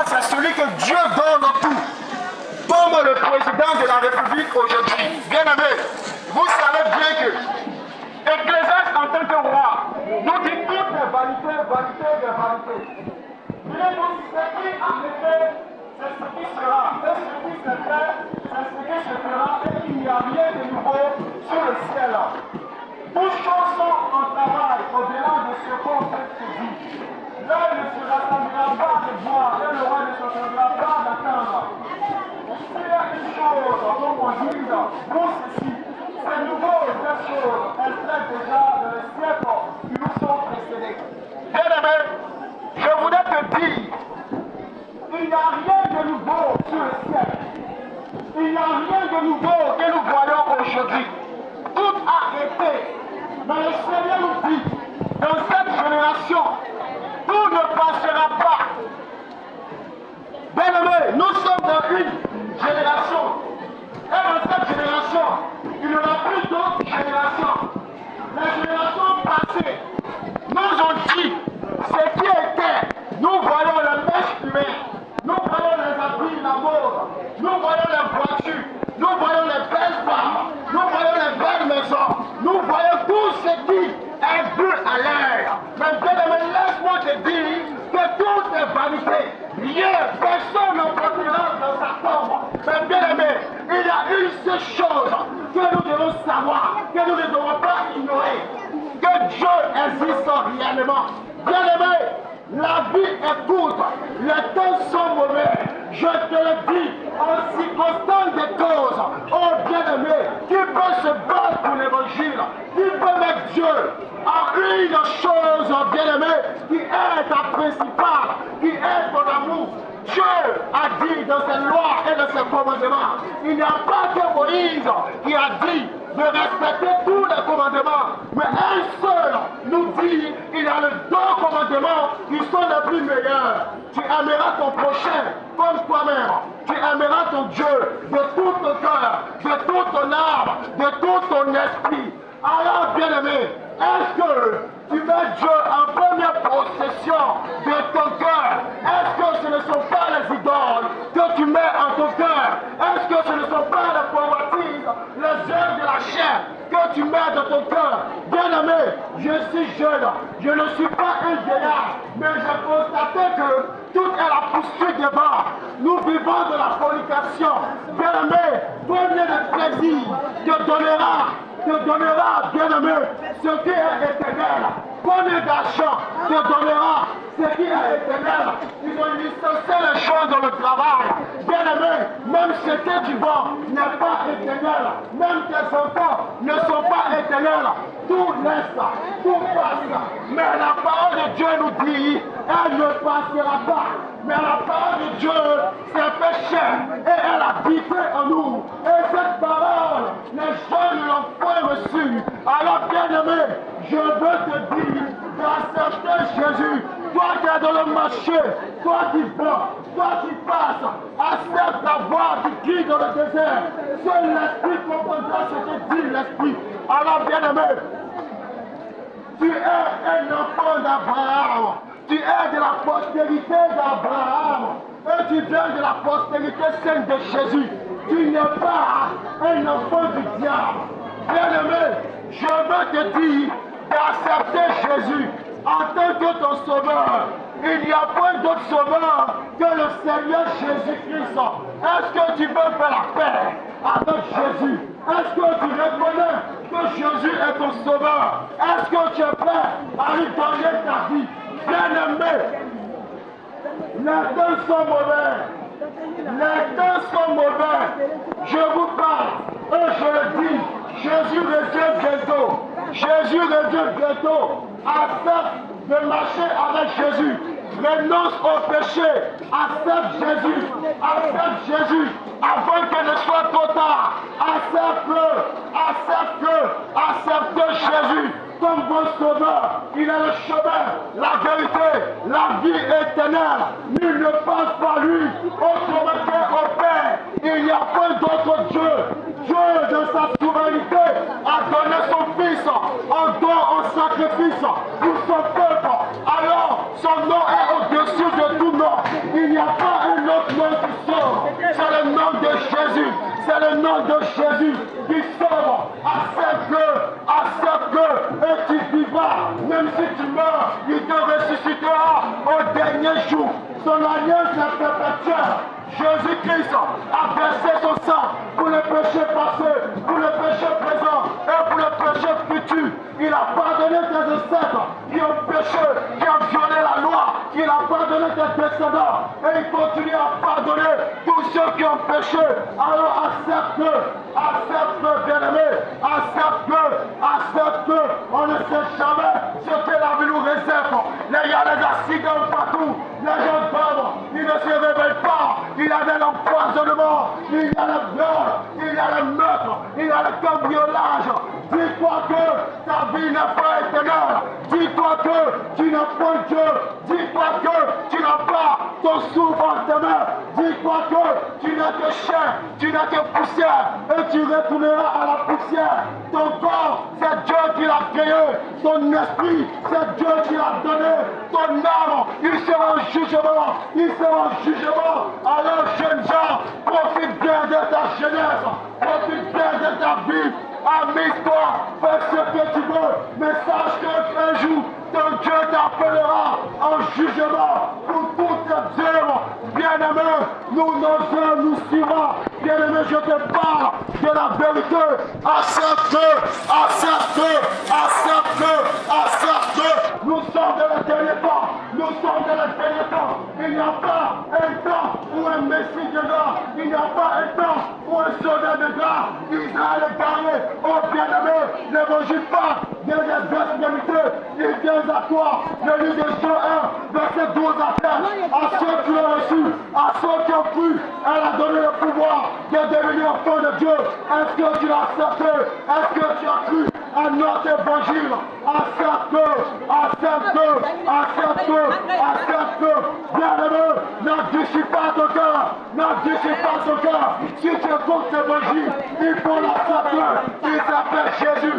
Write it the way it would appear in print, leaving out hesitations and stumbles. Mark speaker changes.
Speaker 1: C'est celui que Dieu donne tout, comme le président de la République aujourd'hui. Bien aimé, vous savez bien que Ecclésiaste en tant que roi nous dit toutes les vanités, vanités de vanités. Il nous dit ce qui a été, c'est ce qui sera, et ce qui se fait, c'est ce qui se fera, et il n'y a rien de nouveau sur le ciel. Toutes choses sont en travail au-delà de ce qu'on peut se dire. L'œil ne se rassemblera pas de boire, et le roi ne s'attendra pas d'attendre. S'il y a une chose, comme on dit, pour ceci, c'est nouveau, cette chose, elle traite déjà de siècles qui nous sont précédés. Bien aimé, je voudrais te dire, il n'y a rien de nouveau sur le ciel. Il n'y a rien de nouveau que nous voyons aujourd'hui. Tout a été. Mais le Seigneur nous dit, dans cette génération, tout ne passera pas. Bien aimé, nous sommes dans une génération. Et dans cette génération, il y aura plus d'autres générations. Les générations passées nous ont dit ce qui était. Nous voyons la mèche humaine. Nous voyons les habits, la mode. Nous voyons les voitures. Nous voyons les belles femmes. Nous voyons les belles maisons. Nous voyons tout ce qui est vu à l'air. Mais bien aimé, laisse-moi te dire que tout est vanité. Rien, personne n'apportera dans sa tombe. Mais bien aimé, il y a une seule chose que nous devons savoir, que nous ne devons pas ignorer. Que Dieu existe réellement. Bien aimé, la vie est courte, les temps sont mauvais. Je te le dis, en circonstance des causes, oh bien-aimé, qui peut se battre pour l'évangile, qui peut mettre Dieu en une chose, bien-aimé, qui est ta principale, qui est ton amour. Dieu a dit dans ses lois et dans ses commandements, il n'y a pas que Moïse qui a dit de respecter tous les commandements, mais un seul nous dit, il y a les deux commandements qui sont les plus meilleurs. Tu aimeras ton prochain comme toi-même. Tu aimeras ton Dieu de tout ton cœur, de toute ton âme, de tout ton esprit. Alors, bien-aimé, est-ce que tu mets Dieu en première possession de ton cœur? Est-ce que ce ne sont pas les idoles que tu mets en ton cœur? Est-ce que ce ne sont pas les convoitises, les œuvres de la chair que tu mets dans ton cœur? Bien-aimé, je suis jeune, je ne suis pas un vieillard, mais j'ai constaté que tout est la poursuite des vents. Nous vivons de la fornication. Bien-aimé, combien de plaisir te donnera, bien-aimé, ce qui est éternel. Combien d'argent te donnera ce qui est éternel. Ils ont licencié les choses dans le travail. Bien-aimé, même ce que tu vends n'est pas éternel. Même tes enfants ne sont pas éternels. Tout laisse, tout passe. Mais la parole de Dieu nous dit, elle ne passera pas. Mais la parole de Dieu s'est fait chair et elle a habité en nous. Et cette parole, les gens ne l'ont point reçue. Alors bien-aimé, je veux te dire d'accepter Jésus. Toi qui es dans le marché, toi qui vends, toi qui passes, accepte la voix qui crie dans le désert. Seul l'esprit comprendra ce que dit l'esprit. Alors bien-aimé, tu es un enfant d'Abraham. Tu es de la postérité d'Abraham. Et tu viens de la postérité sainte de Jésus. Tu n'es pas un enfant du diable. Bien-aimé, je veux te dire d'accepter Jésus en tant que ton sauveur. Il n'y a point d'autre sauveur que le Seigneur Jésus-Christ. Est-ce que tu veux faire la paix avec Jésus? Est-ce que tu reconnais que Jésus est ton sauveur? Est-ce que tu es prêt à lui donner ta vie? Bien-aimé, les temps sont mauvais. Les temps sont mauvais. Je vous parle et je le dis. Jésus revient bientôt. Jésus revient bientôt. Accepte de marcher avec Jésus. Renonce au péché. Accepte Jésus. Accepte Jésus avant qu'il ne soit trop tard. Accepte-le. Accepte-le. Accepte Jésus. comme bon sauveur. Il est le chemin, la vérité, la vie éternelle. Nul ne passe par lui, autrement qu'au Père. Il n'y a pas d'autre Dieu. Dieu, de sa souveraineté, a donné son Fils en don, en sacrifice pour son peuple. Alors, son nom est au-dessus de tout nom. Il n'y a pas un autre nom qui sauve. C'est le nom de Jésus. C'est le nom de Jésus qui sauve. Accepte-le et tu vivras. Même si tu meurs, il te ressuscitera au dernier jour. Son alliance est perpétuelle. Jésus-Christ a versé son sang pour le péché passé, pour le péché présent et pour le péché futur. Il a pardonné tes ancêtres qui ont péché, qui ont violé la loi. Il a pardonné tes descendants et il continue à pardonner tous ceux qui ont péché. Alors accepte-le, accepte-le, bien-aimé, accepte-le. On ne sait jamais ce que la vie nous réserve. Il y a les accidents partout, les gens dorment, ils ne se réveillent pas. Il y a de l'empoisonnement, il y a le viol, il y a le meurtre, il y a le cambriolage. Dis-toi que ta vie n'est pas éternelle. Dis-toi que tu n'as pas Dieu. Dis-toi que tu n'as pas ton souffle en tes mains. Dis-toi que tu n'as que chair, tu n'as que poussière et tu retourneras à la poussière. Ton corps, c'est Dieu qui l'a créé. Ton esprit, c'est Dieu qui l'a donné. Ton âme, il sera en jugement. Il sera en jugement. Alors, jeunes gens, profite bien de ta jeunesse. Profite bien de ta vie. Amuse-toi, fais ce que tu veux, mais sache qu'un jour, ton Dieu t'appellera en jugement pour toutes tes œuvres. Bien-aimé, nos œuvres nous suivront. Bien-aimé, je te parle de la vérité. Accepte-le, accepte-le, accepte-le, accepte-le. Nous sommes dans le dernier temps. Nous sommes dans le dernier temps. Il n'y a pas un temps où un Messie viendra. Il n'y a pas un temps où un sauveur viendra. Israël est gagné. Oh bien-aimé, l'évangile parle de l'extrémité. Il vient à toi. Le livre de Jean 1, verset 12 à 13. À ceux qui l'ont reçu, à ceux qui ont cru, elle a donné le pouvoir de devenir enfant de Dieu. Est-ce que tu l'as accepté? Est-ce que tu as cru à notre évangile? Accepte-le, accepte-le, accepte-le, accepte-le. Bien-aimé, n'endurcis pas ton cœur, n'endurcis pas ton cœur. Si tu écoutes l'évangile, il faut l'accepter. Il s'appelle Jésus.